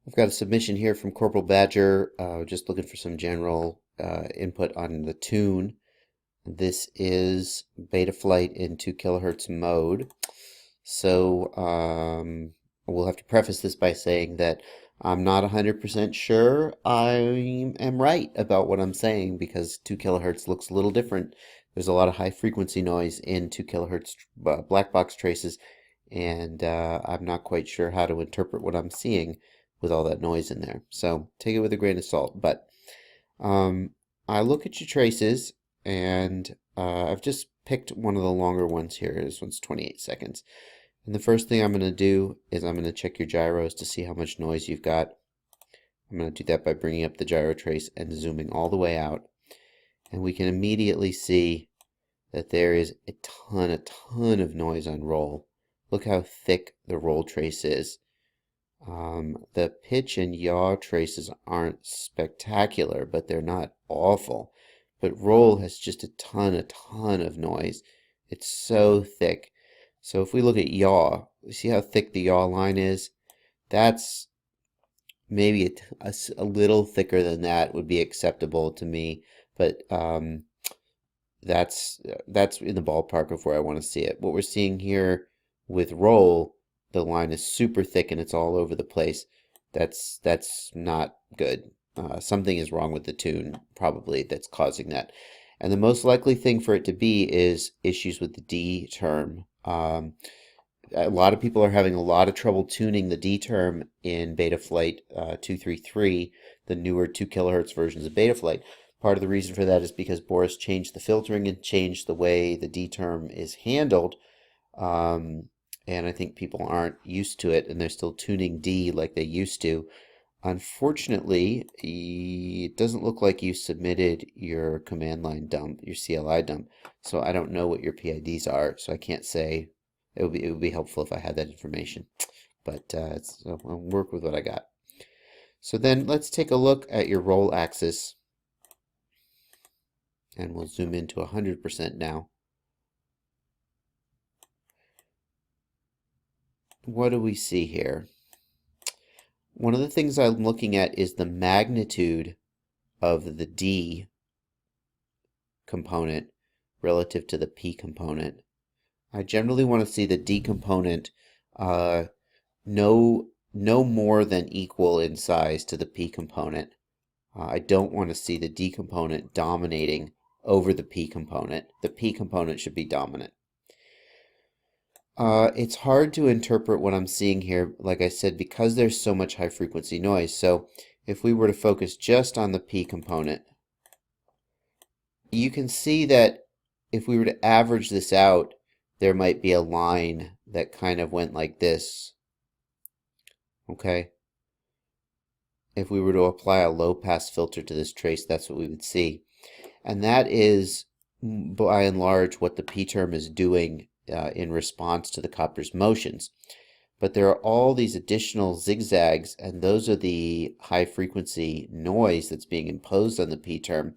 I've got a submission here from Corporalbadger, just looking for some general input on the tune. This is beta flight in 2 kilohertz mode. So we'll have to preface this by saying that I'm not 100% sure I am right about what I'm saying because 2 kilohertz looks a little different. There's a lot of high frequency noise in 2 kilohertz black box traces, and I'm not quite sure how to interpret what I'm seeing with all that noise in there. So take it with a grain of salt. But um, I look at your traces, and I've just picked one of the longer ones here. This one's 28 seconds. And the first thing I'm going to do is I'm going to check your gyros to see how much noise you've got. I'm going to do that by bringing up the gyro trace and zooming all the way out. And we can immediately see that there is a ton of noise on roll. Look how thick the roll trace is. The pitch and yaw traces aren't spectacular, but they're not awful. But roll has just a ton of noise. It's so thick. So if we look at yaw, you see how thick the yaw line is? That's maybe a little thicker than that would be acceptable to me, but that's in the ballpark of where I want to see it. What we're seeing here with roll, the line is super thick and it's all over the place. That's not good. Something is wrong with the tune, probably, that's causing that. And the most likely thing for it to be is issues with the D term. A lot of people are having a lot of trouble tuning the D term in Betaflight 233, the newer 2 kilohertz versions of Betaflight. Part of the reason for that is because Boris changed the filtering and changed the way the D term is handled. And I think people aren't used to it, and they're still tuning D like they used to. Unfortunately, it doesn't look like you submitted your command line dump, your CLI dump, so I don't know what your PIDs are, so I can't say. It would be helpful if I had that information, but I'll work with what I got. So then let's take a look at your roll axis, and we'll zoom into 100% now. What do we see here? One of the things I'm looking at is the magnitude of the D component relative to the P component. I generally want to see the D component no more than equal in size to the P component. I don't want to see the D component dominating over the P component. The P component should be dominant. It's hard to interpret what I'm seeing here, like I said, because there's so much high frequency noise. So if we were to focus just on the P component, you can see that if we were to average this out, there might be a line that kind of went like this. Okay? If we were to apply a low pass filter to this trace, that's what we would see. And that is, by and large, what the P term is doing in response to the copper's motions. But there are all these additional zigzags, and those are the high frequency noise that's being imposed on the P term.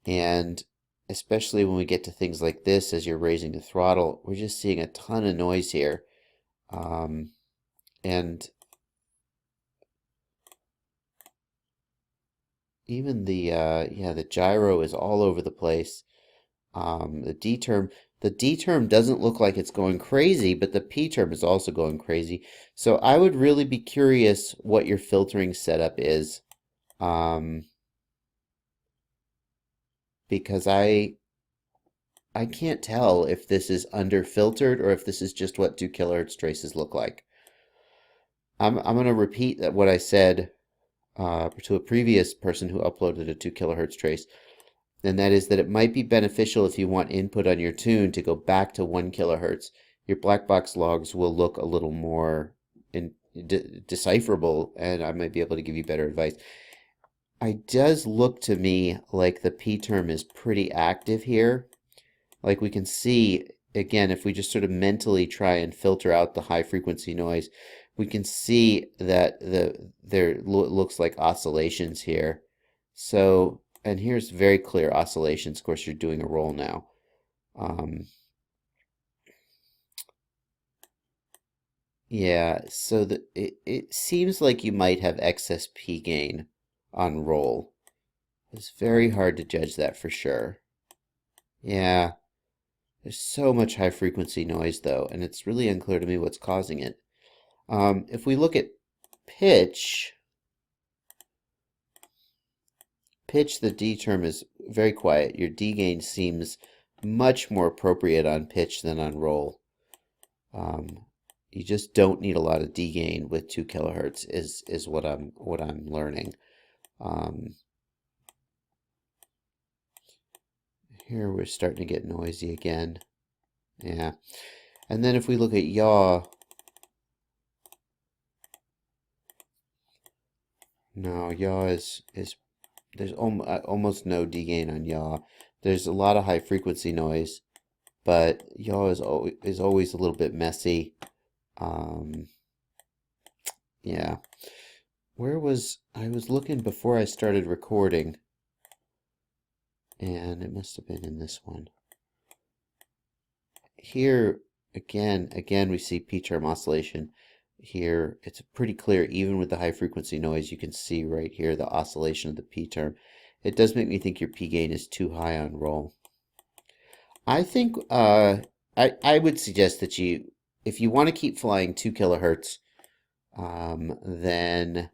And especially when we get to things like this, as you're raising the throttle, we're just seeing a ton of noise here. And even the gyro is all over the place. The D term doesn't look like it's going crazy, but the P term is also going crazy. So I would really be curious what your filtering setup is, because I can't tell if this is under filtered or if this is just what 2 kilohertz traces look like. I'm going to repeat that what I said to a previous person who uploaded a 2 kilohertz trace. And that is that it might be beneficial if you want input on your tune to go back to 1 kilohertz. Your black box logs will look a little more decipherable, and I might be able to give you better advice. It does look to me like the P term is pretty active here. Like we can see, again, if we just sort of mentally try and filter out the high frequency noise, we can see that there looks like oscillations here. So, and here's very clear oscillations. Of course, you're doing a roll now. Yeah, so it seems like you might have excess P gain on roll. It's very hard to judge that for sure. Yeah, there's so much high frequency noise though, and it's really unclear to me what's causing it. If we look at pitch, the D term is very quiet. Your D gain seems much more appropriate on pitch than on roll. You just don't need a lot of D gain with 2 kilohertz is what I'm learning. Here we're starting to get noisy again. Yeah. And then if we look at yaw, no, yaw is there's almost no D gain on yaw. There's a lot of high frequency noise, but yaw is always a little bit messy. Yeah. I was looking before I started recording, and it must have been in this one. Here, again, we see P-term oscillation. Here, it's pretty clear, even with the high frequency noise, you can see right here the oscillation of the P-term. It does make me think your P gain is too high on roll. I think I would suggest that if you want to keep flying 2 kilohertz, then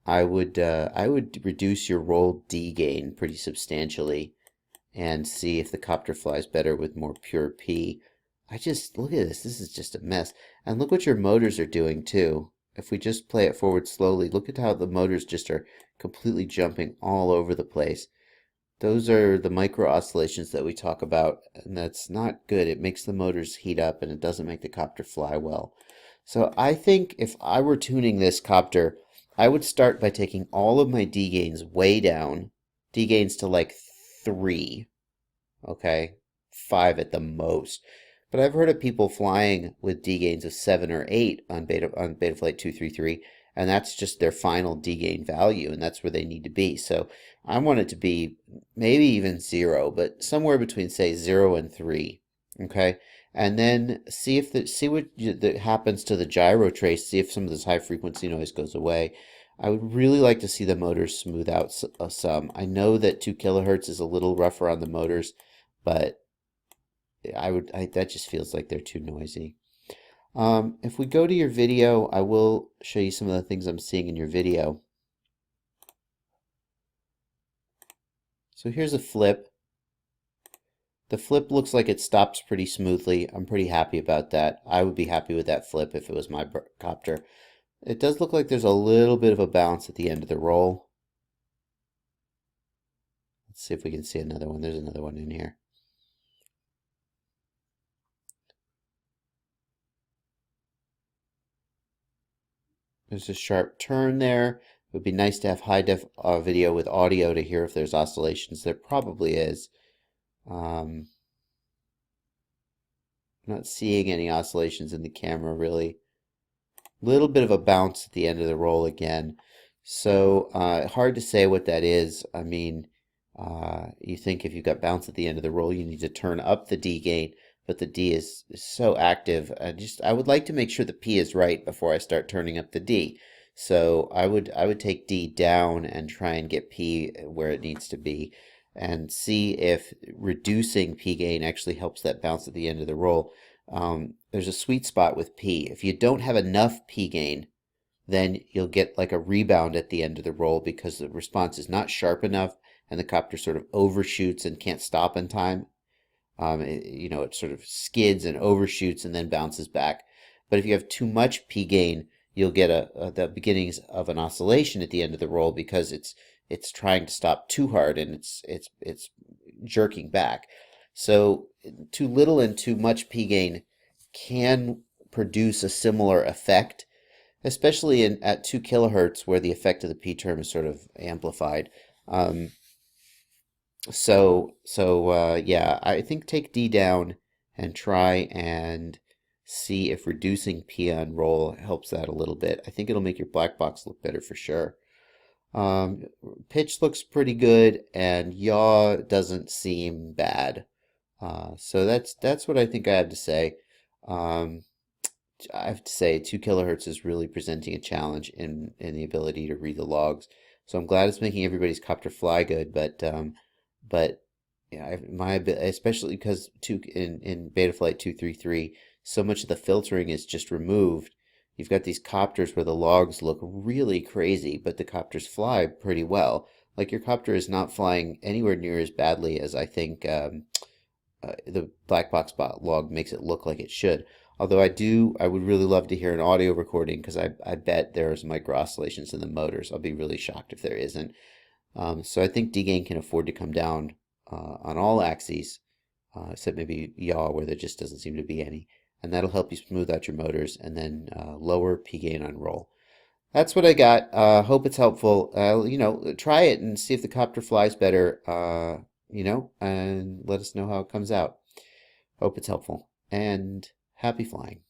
I would reduce your roll D gain pretty substantially and see if the copter flies better with more pure P. Look at this. This is just a mess. And look what your motors are doing too. If we just play it forward slowly, look at how the motors just are completely jumping all over the place. Those are the micro oscillations that we talk about, and that's not good. It makes the motors heat up and it doesn't make the copter fly well. So I think if I were tuning this copter, I would start by taking all of my D gains way down, D gains to like 3, okay? 5 at the most. But I've heard of people flying with D gains of 7 or 8 on Betaflight 233, and that's just their final D gain value, and that's where they need to be. So I want it to be maybe even 0, but somewhere between, say, 0 and 3, okay? And then see what happens to the gyro trace, see if some of this high frequency noise goes away. I would really like to see the motors smooth out some. I know that 2 kilohertz is a little rougher on the motors, but that just feels like they're too noisy. If we go to your video, I will show you some of the things I'm seeing in your video. So here's a flip. The flip looks like it stops pretty smoothly. I'm pretty happy about that. I would be happy with that flip if it was my copter. It does look like there's a little bit of a bounce at the end of the roll. Let's see if we can see another one. There's another one in here. There's a sharp turn there. It would be nice to have high def video with audio to hear if there's oscillations. There probably is. I'm not seeing any oscillations in the camera really. Little bit of a bounce at the end of the roll again. So hard to say what that is. I mean, you think if you've got bounce at the end of the roll, you need to turn up the D gain, but the D is so active. I would like to make sure the P is right before I start turning up the D. So I would take D down and try and get P where it needs to be, and see if reducing P gain actually helps that bounce at the end of the roll. There's a sweet spot with P. If you don't have enough P gain, then you'll get like a rebound at the end of the roll because the response is not sharp enough and the copter sort of overshoots and can't stop in time. It sort of skids and overshoots and then bounces back. But if you have too much P gain, you'll get the beginnings of an oscillation at the end of the roll because it's trying to stop too hard and it's jerking back. So too little and too much P gain can produce a similar effect, especially at 2 kilohertz where the effect of the P term is sort of amplified. Yeah, I think take D down and try and see if reducing P on roll helps that a little bit. I think it'll make your black box look better for sure. Pitch looks pretty good, and yaw doesn't seem bad. So that's what I think I have to say. I have to say 2 kilohertz is really presenting a challenge in the ability to read the logs. So I'm glad it's making everybody's copter fly good, but yeah, especially because in Betaflight 233, so much of the filtering is just removed. You've got these copters where the logs look really crazy, but the copters fly pretty well. Like your copter is not flying anywhere near as badly as I think the Blackbox log makes it look like it should. Although I would really love to hear an audio recording because I bet there's micro oscillations in the motors. I'll be really shocked if there isn't. So I think D-gain can afford to come down on all axes, except maybe yaw where there just doesn't seem to be any. And that'll help you smooth out your motors, and then lower P-gain on roll. That's what I got. Hope it's helpful. Try it and see if the copter flies better, and let us know how it comes out. Hope it's helpful, and happy flying.